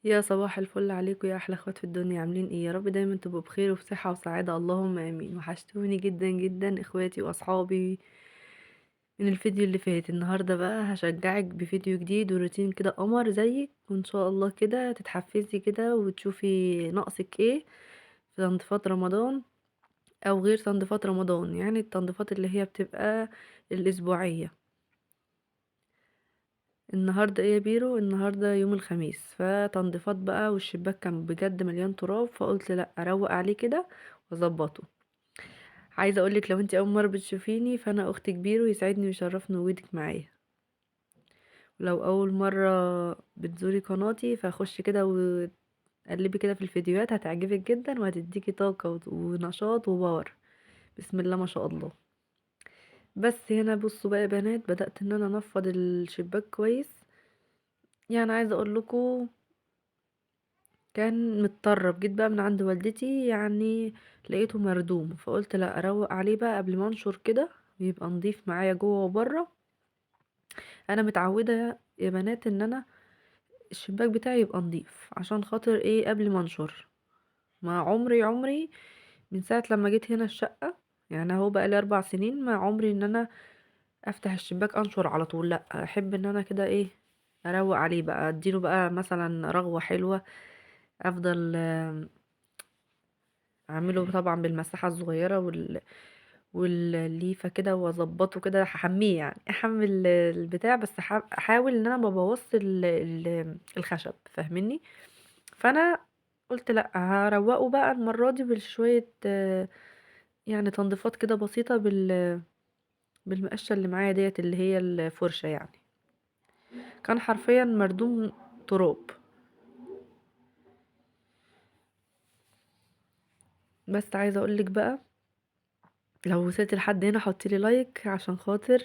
يا صباح الفل عليكم يا احلى اخوات في الدنيا، عاملين ايه؟ يا رب دايما تبقوا بخير وفي صحه وسعاده، اللهم امين. وحشتوني جدا جدا اخواتي واصحابي. من الفيديو اللي فات النهارده بقى هشجعك بفيديو جديد وروتين كده قمر زيك، وان شاء الله كده تتحفزي كده وتشوفي ناقصك ايه في تنظيفات رمضان او غير تنظيفات رمضان، يعني التنظيفات اللي هي بتبقى الاسبوعيه. النهارده ايه يا بيرو؟ النهارده يوم الخميس، فتنظيفات بقى، والشباك كان بجد مليان تراب، فقلت لا اروق عليه كده واظبطه. عايزه اقولك لو انت اول مره بتشوفيني فانا اختك بيرو، يسعدني ويشرفني وجودك معايا. ولو اول مره بتزوري قناتي فخشي كده وقلبي كده في الفيديوهات، هتعجبك جدا وهتديكي طاقه ونشاط وباور. بسم الله ما شاء الله. بس هنا بصوا بقى يا بنات، بدأت ان انا انفض الشباك كويس. يعني عايزه اقول لكم كان متطرب، جيت بقى من عند والدتي يعني لقيته مردوم، فقلت لا اروق عليه بقى قبل ما انشر كده، بيبقى نضيف معايا جوه وبره. انا متعوده يا بنات ان انا الشباك بتاعي يبقى نضيف، عشان خاطر ايه؟ قبل ما انشر. ما عمري من ساعه لما جيت هنا الشقه، يعني اهو بقى لي 4 سنين، ما عمري ان انا افتح الشباك انشر على طول، لا احب ان انا كده ايه، اروق عليه بقى، اديله بقى مثلا رغوه حلوه. افضل اعمله طبعا بالمساحه الصغيره والليفه كده، واظبطه كده، هحميه يعني احمل البتاع، بس احاول ان انا ما بوظش الخشب، فاهمني؟ فانا قلت لا هروقه بقى المره دي بشويه يعني تنظيفات كده بسيطه بالمقشه اللي معايا ديت، اللي هي الفرشه يعني. كان حرفيا مردوم تراب. بس عايزه اقولك بقى، لو وصلت لحد هنا حطيلي لايك عشان خاطر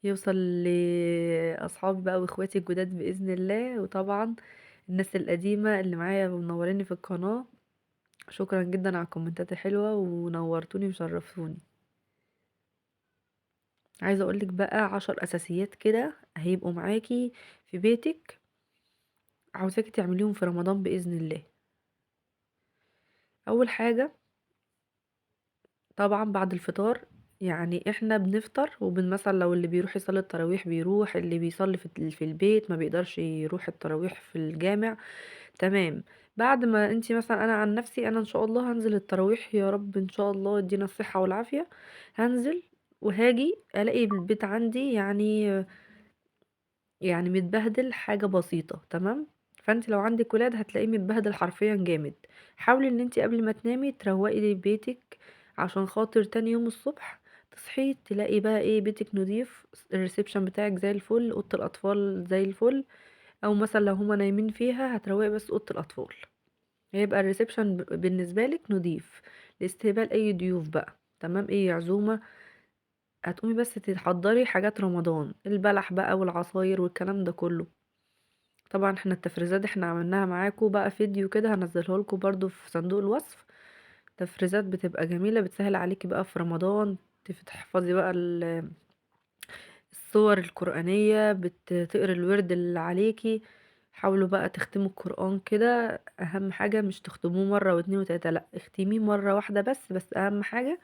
يوصل لاصحابي بقى واخواتي الجداد باذن الله، وطبعا الناس القديمه اللي معايا ومنوريني في القناه. شكرا جدا على الكومنتات الحلوه، ونورتوني وشرفتوني. عايزه اقولك بقى 10 اساسيات كده هيبقوا معاكي في بيتك، عاوزاكي تعمليهم في رمضان باذن الله. اول حاجه طبعا بعد الفطار، يعني احنا بنفطر مثلا لو اللي بيروح يصلي التراويح بيروح، اللي بيصلي في البيت ما بيقدرش يروح التراويح في الجامع، تمام. بعد ما انتي مثلا، انا عن نفسي انا ان شاء الله هنزل التراويح، يا رب ان شاء الله يدينا الصحة والعافية. هنزل وهاجي الاقي البيت عندي يعني متبهدل حاجة بسيطة، تمام. فانت لو عندك ولاد هتلاقيه متبهدل حرفيا جامد. حاولي ان انت قبل ما تنامي تروقي بيتك، عشان خاطر تاني يوم الصبح تصحي تلاقي بقى ايه، بيتك نضيف، الريسبشن بتاعك زي الفل، اوضه الاطفال زي الفل. او مثلا لو هما نايمين فيها هتروقي بس اوضه الاطفال، هيبقى الريسبشن بالنسبه لك نضيف لاستقبال اي ضيوف بقى، تمام. ايه عزومه، هتقومي بس تحضري حاجات رمضان، البلح بقى والعصاير والكلام ده كله. طبعا احنا التفريزات احنا عملناها معاكم بقى فيديو كده، هنزله لكم برضو في صندوق الوصف. تفريزات بتبقى جميله، بتسهل عليكي بقى في رمضان، تحفظي بقى الصور القرآنية، بتقري الورد اللي عليكي. حاولوا بقى تختموا القرآن كده، اهم حاجة مش تختموه مرة واتنين وتلاتة، لا اختميه مرة واحدة بس اهم حاجة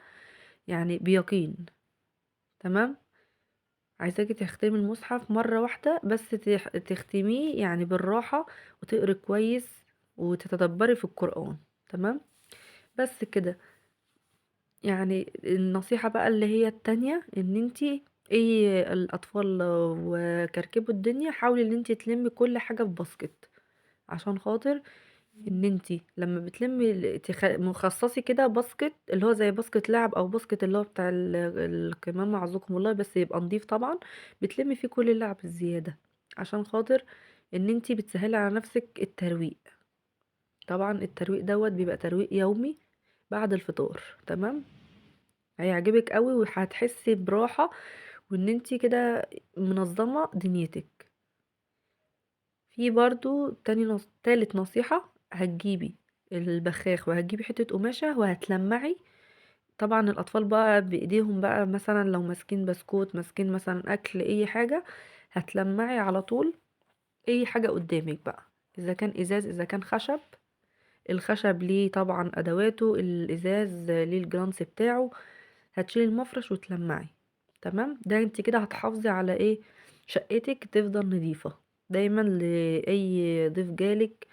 يعني بيقين، تمام. عايزاكي تختمي المصحف مرة واحدة بس، تختميه يعني بالراحة، وتقري كويس وتتدبري في القرآن، تمام. بس كده. يعني النصيحة بقى اللي هي التانية، ان انتي ايه الاطفال وكركبوا الدنيا، حاولي ان انتي تلمي كل حاجة في باسكت، عشان خاطر ان انتي لما بتلمي مخصصي كده باسكت، اللي هو زي باسكت لعب او باسكت اللي هو بتاع الكمامة عزكم الله، بس يبقى نضيف طبعا. بتلمي فيه كل اللعب الزيادة، عشان خاطر ان انتي بتسهلي على نفسك الترويق. طبعا الترويق دوت بيبقى ترويق يومي بعد الفطار، تمام. هيعجبك قوي وهتحسي براحة، وان انتي كده منظمة دنيتك. في برضو تالت نصيحة، هتجيبي البخاخ وهتجيبي حتة قماشة وهتلمعي. طبعا الاطفال بقى بايديهم بقى، مثلا لو ماسكين بسكوت، ماسكين مثلا اكل اي حاجة، هتلمعي على طول اي حاجة قدامك بقى. اذا كان ازاز اذا كان خشب. الخشب ليه طبعا ادواته، الازاز ليه الجرانس بتاعه. هتشيلي المفرش وتلمعي. تمام، ده انت كده هتحافظي على ايه؟ شقتك تفضل نظيفة دايما. لاي ضيف جالك،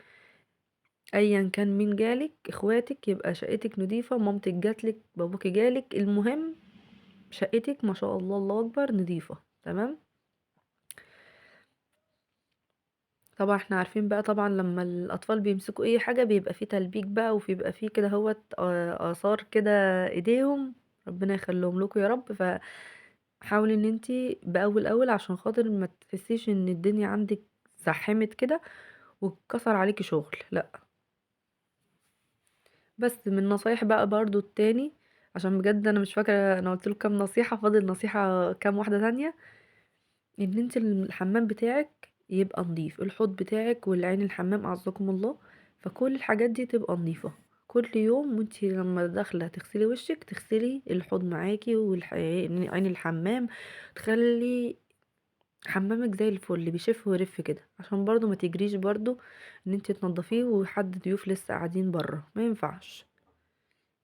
ايا كان مين جالك، اخواتك، يبقى شقتك نظيفة. مامتك جاتلك، بابوك جالك، المهم شقتك ما شاء الله الله اكبر نظيفة. تمام. طبعا احنا عارفين بقى، طبعا لما الاطفال بيمسكوا اي حاجة بيبقى فيه تلبيك بقى، وبيبقى فيه كده هوت اثار كده ايديهم. ربنا يخليهم لكم يا رب. فحاولي ان انتي باول اول عشان خاطر ما تحسيش ان الدنيا عندك زحمت كده واتكسر عليكي شغل، لا. بس من نصايح بقى برضو التاني، عشان بجد انا مش فاكره انا قلت له كام نصيحه، فاضل نصيحه كام واحده تانية. ان انت الحمام بتاعك يبقى نظيف، الحوض بتاعك والعين الحمام اعزكم الله. فكل الحاجات دي تبقى نظيفه كل يوم. وانت لما داخله تغسلي وشك تغسلي الحوض معاكي والعين الحمام. تخلي حمامك زي الفل اللي بيشف ويرف كده، عشان برضو ما تجريش برضو ان انت تنضفيه وحد ضيوف لسه قاعدين بره، ما ينفعش.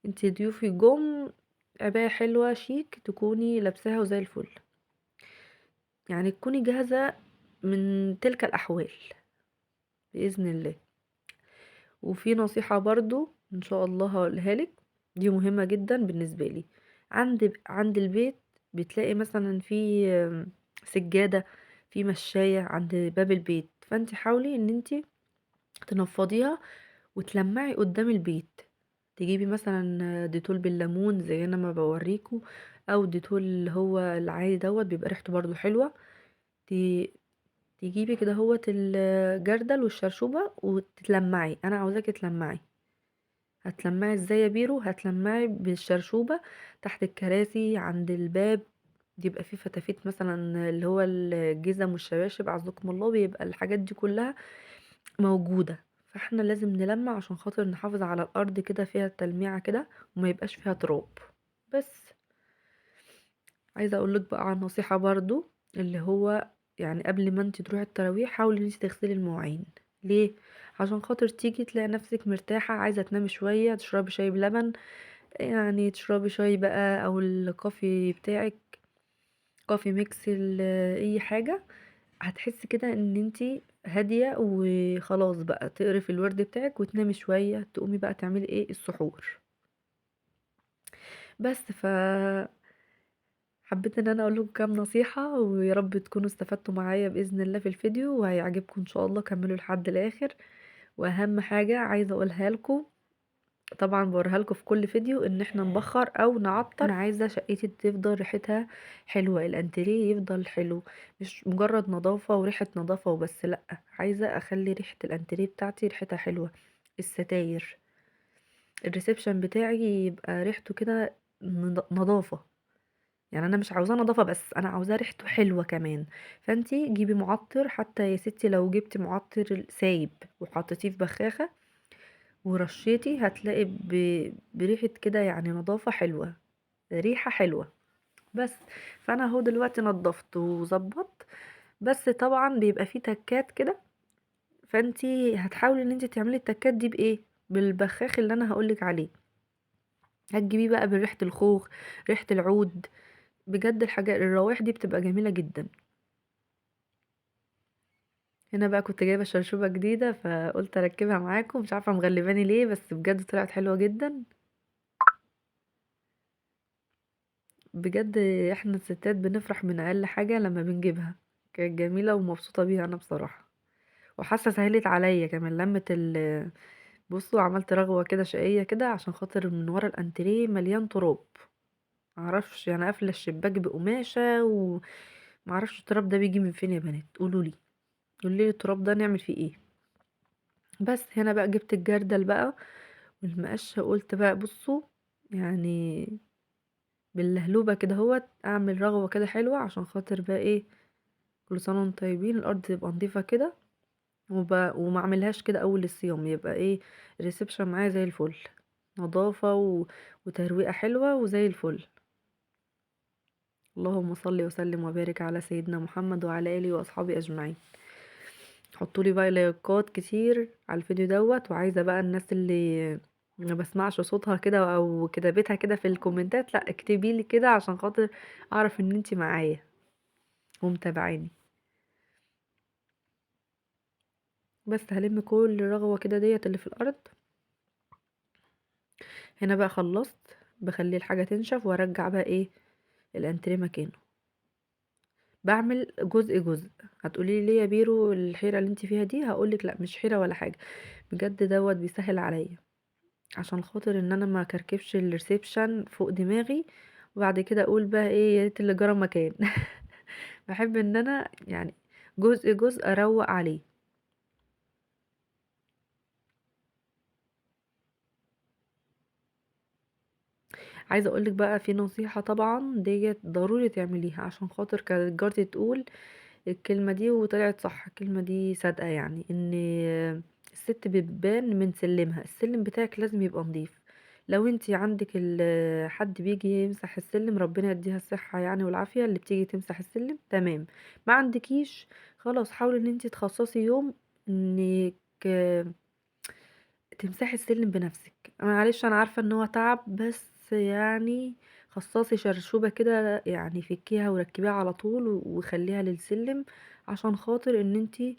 انت ضيوفي جم، عباية حلوة شيك تكوني لابساها وزي الفل، يعني تكوني جاهزة من تلك الأحوال بإذن الله. وفي نصيحة برضو إن شاء الله هقولها لك، دي مهمة جدا بالنسبة لي. عند البيت بتلاقي مثلا في سجادة، في مشاية عند باب البيت، فانت حاولي ان انت تنفضيها وتلمعي قدام البيت. تجيبي مثلا ديتول بالليمون زي انا ما بوريكم، او ديتول اللي هو العادي دوت بيبقى ريحته برضو حلوة. ت- تجيبي كده هوت الجردل والشرشوبة وتتلمعي. انا عاوزاكي تلمعي. هتلمعي ازاي يا بيرو؟ هتلمعي بالشرشوبة تحت الكراسي عند الباب. بيبقى فيه فتافيت مثلا اللي هو الجزم والشباشب عزكم الله، بيبقى الحاجات دي كلها موجودة. فاحنا لازم نلمع عشان خاطر نحافظ على الارض كده فيها تلميعة كده وما يبقاش فيها تراب. بس عايزة اقولك بقى عن نصيحة برضو، اللي هو يعني قبل ما انت تروحي التراويح حاولي ان انت تغسلي المواعين. ليه؟ عشان خاطر تيجي تلاقي نفسك مرتاحة عايزة تنامي شوية، تشربي شاي بلبن، يعني تشربي شاي بقى او الكوفي بتاعك، كوفي ميكس اي حاجة. هتحسي كده ان انتي هادية وخلاص بقى تقري في الورد بتاعك وتنامي شوية، تقومي بقى تعملي ايه السحور. بس حبيت ان انا اقول لكم كام نصيحة، ويا رب تكونوا استفدتوا معايا باذن الله في الفيديو وهيعجبكم ان شاء الله. كملوا لحد الاخر. واهم حاجة عايزة اقولها لكم، طبعا بوريها لكم في كل فيديو، ان احنا نبخر او نعطر. انا عايزه شقتي تفضل ريحتها حلوه، الانتريه يفضل حلو، مش مجرد نظافه وريحه نظافه وبس، لا. عايزه اخلي ريحه الانتريه بتاعتي ريحتها حلوه. الستاير، الريسبشن بتاعي يبقى ريحته كده نظافه. يعني انا مش عاوزاه نظافه بس، انا عاوزاه ريحته حلوه كمان. فانتي جيبي معطر، حتى يا ستي لو جبتي معطر سايب وحطيتيه في بخاخه ورشيتي هتلاقي بريحة كده، يعني نظافة حلوة، ريحة حلوة. بس فانا اهو دلوقتي نضفت وظبطت. بس طبعا بيبقى فيه تكات كده، فانتي هتحاولي ان انتي تعملي التكات دي بايه؟ بالبخاخ اللي انا هقولك عليه. هتجيبيه بقى بريحة الخوخ، ريحة العود. بجد الحاجات الروايح دي بتبقى جميلة جدا. هنا بقى كنت جايبة شرشوبة جديدة فقلت اركبها معاكم، مش عارفة مغلباني ليه بس بجد طلعت حلوة جدا. بجد احنا الستات بنفرح من اقل حاجة لما بنجيبها. كانت جميلة ومبسوطة بيها انا بصراحة. وحاسة سهلت عليا كمان لمة بصوا عملت رغوة كده شقية كده عشان خاطر من ورا الانتريه مليان تراب. معرفش يعني قافلة الشباك بقماشة ومعرفش التراب ده بيجي من فين يا بنات، قولولي. قولولي التراب ده نعمل فيه ايه. بس هنا بقى جبت الجردل بقى والمقشة، قلت بقى بصوا يعني باللهلوبة كده هوت اعمل رغوة كده حلوة عشان خاطر بقى ايه، كل سنة وانتم طيبين الأرض تبقى نضيفة كده. وما اعملهاش كده أول الصيام، يبقى ايه الريسبشن معايا زي الفل، نظافة وترويقة حلوة وزي الفل. اللهم صل وسلم وبارك على سيدنا محمد وعلى آله وأصحابه أجمعين. حطوا لي بقى لايكات كتير على الفيديو دوت. وعايزه بقى الناس اللي ما بسمعش صوتها كده او كتابتها كده في الكومنتات، لا اكتبي لي كده عشان خاطر اعرف ان انتي معايا ومتابعاني. بس هلم كل رغوه كده ديت اللي في الارض. هنا بقى خلصت، بخلي الحاجه تنشف وارجع بقى ايه الانتريه مكانه. بعمل جزء جزء. هتقولي لي ليه يا بيرو الحيره اللي انت فيها دي؟ هقولك لا مش حيره ولا حاجه، بجد دوت بيسهل عليا، عشان خاطر ان انا ما كركبش الريسبشن فوق دماغي وبعد كده اقول بقى ايه يا ريت اللي جرى مكان. بحب ان انا يعني جزء جزء اروق عليه. عايزه اقولك بقى في نصيحه طبعا ديت ضروري تعمليها، عشان خاطر كانت جارتي تقول الكلمة دي وطلعت صح، الكلمة دي صادقة، يعني ان الست بتبان من سلمها. السلم بتاعك لازم يبقى نظيف. لو انتي عندك حد بيجي يمسح السلم، ربنا يديها الصحة يعني والعافية، اللي بتيجي تمسح السلم تمام. ما عندكيش، خلاص حاولي ان انتي تخصصي يوم انك تمسحي السلم بنفسك. معلش انا عارفة ان هو تعب، بس يعني خصصي شرشوبة كده يعني فكيها وركبيها على طول وخليها للسلم، عشان خاطر ان انتي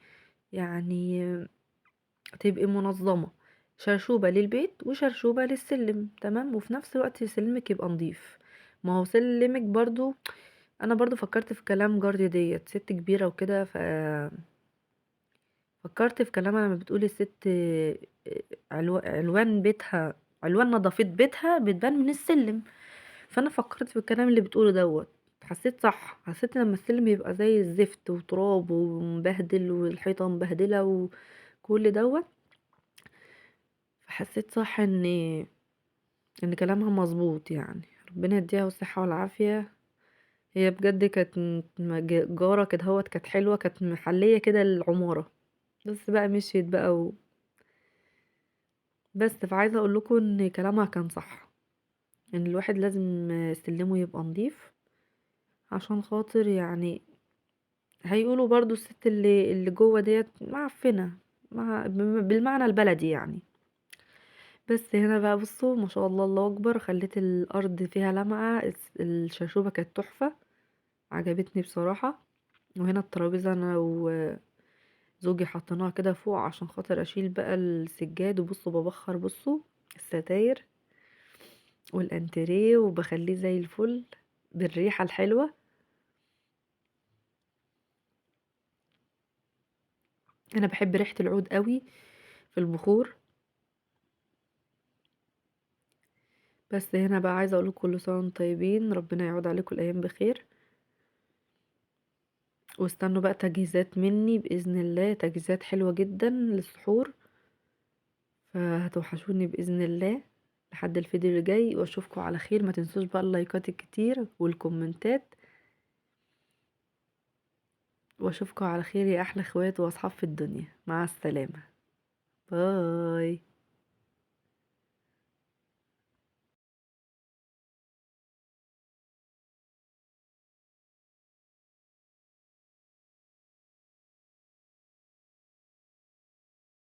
يعني تبقي منظمة. شرشوبة للبيت وشرشوبة للسلم، تمام، وفي نفس الوقت سلمك يبقى نظيف. ما هو سلمك برضو، انا برضو فكرت في كلام جارتي ديت ست كبيرة وكده، فكرت في كلامها لما بتقولي الست علوان بيتها، علوان نظافة بيتها بتبان من السلم. فانا فكرت في الكلام اللي بتقوله دوت، حسيت صح. حسيت لما السلم يبقى زي الزفت وتراب ومبهدل والحيطة مبهدلة وكل دوت، فحسيت صح ان كلامها مظبوط يعني. ربنا يديها الصحة والعافية. هي بجد كانت جارة كده هوت، كانت حلوة، كانت محلية كده العمارة، بس بقى مشيت بقى بس فعايزة اقول لكم ان كلامها كان صح، ان الواحد لازم سلمه يبقى نظيف، عشان خاطر يعني هيقولوا برضو الست اللي جوه ديت معفنة، بالمعنى البلدي يعني. بس هنا بقى بصوا ما شاء الله الله اكبر، خليت الارض فيها لمعة، الشاشوبة كانت تحفة، عجبتني بصراحة. وهنا الترابيزة انا وزوجي حطيناها كده فوق عشان خاطر اشيل بقى السجاد. وبصوا ببخر، بصوا الستاير والانتريه وبخليه زي الفل بالريحة الحلوة. انا بحب ريحة العود قوي في البخور. بس هنا بقى عايزة اقول كل سنة وانتم طيبين، ربنا يعود عليكم الايام بخير. واستنوا بقى تجهيزات مني بإذن الله، تجهيزات حلوة جدا للسحور، فهتوحشوني بإذن الله لحد الفيديو اللي جاي. واشوفكم على خير، ما تنسوش بقى اللايكات الكتير والكومنتات. واشوفكم على خير يا احلى اخوات واصحاب في الدنيا. مع السلامة، باي.